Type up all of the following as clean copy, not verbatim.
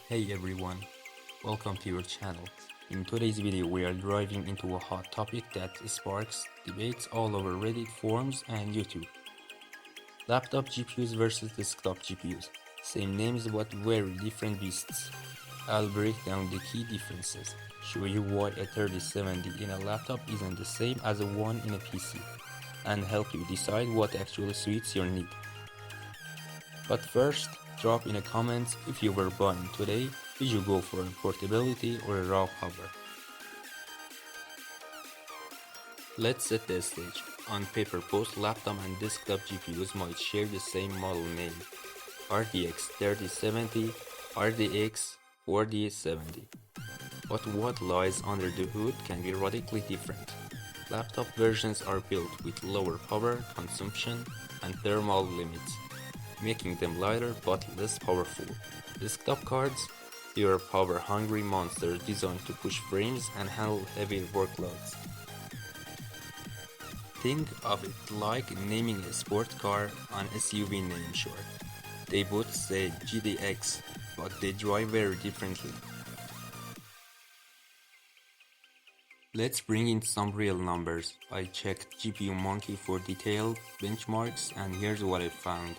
Hey everyone, welcome to your channel. In today's video we are diving into a hot topic that sparks debates all over Reddit forums and YouTube. Laptop GPUs versus desktop GPUs. Same names but very different beasts. I'll break down the key differences, show you why a 3070 in a laptop isn't the same as a one in a PC, and help you decide what actually suits your need. But first, drop in the comments if you were buying today, did you go for a portability or a raw power? Let's set the stage. On paper, both laptop and desktop GPUs might share the same model name, RTX 3070, RTX 4070. But what lies under the hood can be radically different. Laptop versions are built with lower power consumption and thermal limits, making them lighter but less powerful. Desktop cards, they are power-hungry monsters designed to push frames and handle heavy workloads. Think of it like naming a sport car an SUV name short. They both say GDX, but they drive very differently. Let's bring in some real numbers. I checked GPU Monkey for detailed benchmarks and here's what I found.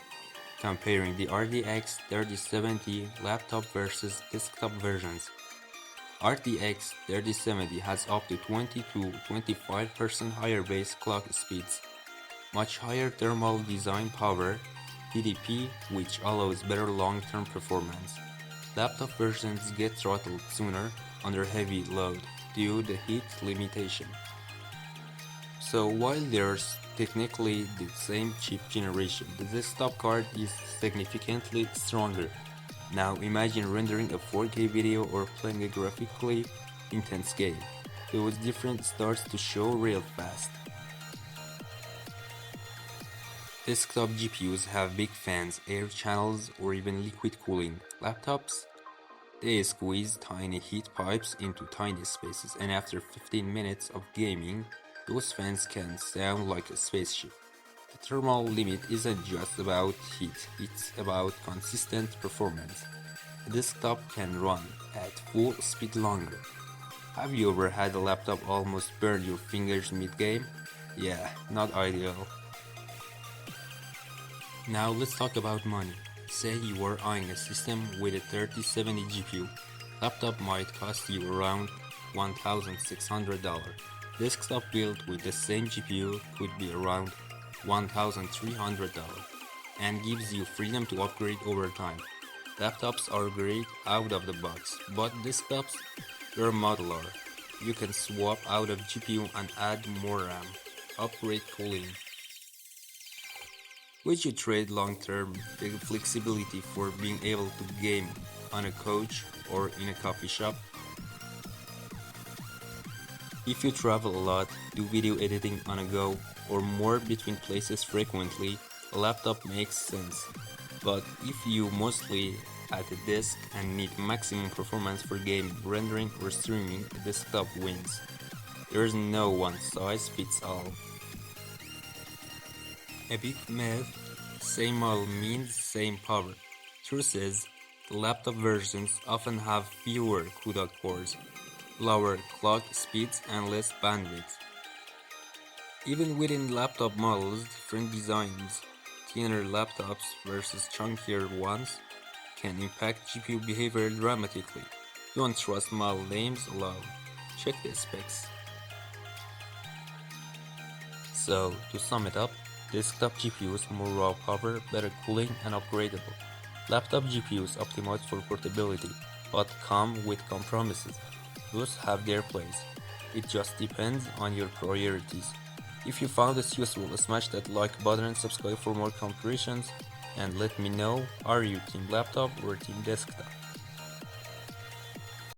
Comparing the RTX 3070 laptop versus desktop versions. RTX 3070 has up to 20 to 25% higher base clock speeds, much higher thermal design power (TDP), which allows better long-term performance. Laptop versions get throttled sooner under heavy load due to the heat limitation. So while there's technically the same chip generation, the desktop card is significantly stronger. Now imagine rendering a 4K video or playing a graphically intense game. Those difference starts to show real fast. Desktop GPUs have big fans, air channels, or even liquid cooling. Laptops, they squeeze tiny heat pipes into tiny spaces, and after 15 minutes of gaming, those fans can sound like a spaceship. The thermal limit isn't just about heat, it's about consistent performance. A desktop can run at full speed longer. Have you ever had a laptop almost burn your fingers mid-game? Yeah, not ideal. Now let's talk about money. Say you are eyeing a system with a 3070 GPU. Laptop might cost you around $1,600. Desktop built with the same GPU could be around $1,300 and gives you freedom to upgrade over time. Laptops are great out of the box, but desktops, they're modular. You can swap out of GPU and add more RAM, upgrade cooling. Would you trade long-term flexibility for being able to game on a couch or in a coffee shop? If you travel a lot, do video editing on a go, or more between places frequently, a laptop makes sense. But if you mostly at a desk and need maximum performance for gaming, rendering, or streaming, a desktop wins. There's no one size fits all. A big myth, same model means same power. Truth is, the laptop versions often have fewer CUDA cores, lower clock speeds, and less bandwidth. Even within laptop models, different designs, thinner laptops versus chunkier ones, can impact GPU behavior dramatically. Don't trust model names alone, check the specs. So, to sum it up, desktop GPUs more raw power, better cooling, and upgradable. Laptop GPUs optimized for portability, but come with compromises. Those have their place. It just depends on your priorities. If you found this useful, smash that like button and subscribe for more comparisons, and let me know, are you team laptop or team desktop?